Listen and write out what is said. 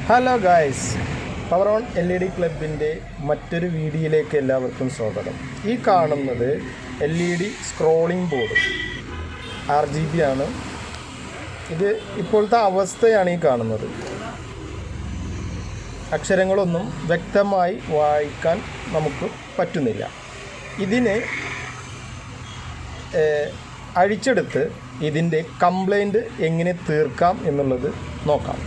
Hello guys, power on LED ക്ലബിൻ്റെ മറ്റൊരു വീഡിയോയിലേക്ക് എല്ലാവർക്കും സ്വാഗതം. ഈ കാണുന്നത് LED സ്ക്രോളിംഗ് ബോർഡ് RGB ആണ്. ഇത് ഇപ്പോഴത്തെ അവസ്ഥയാണ് ഈ കാണുന്നത്. അക്ഷരങ്ങളൊന്നും വ്യക്തമായി വായിക്കാൻ നമുക്ക് പറ്റുന്നില്ല. ഇതിനെ അഴിച്ചെടുത്ത് ഇതിൻ്റെ കംപ്ലൈൻറ്റ് എങ്ങനെ തീർക്കാം എന്നുള്ളത് നോക്കാം.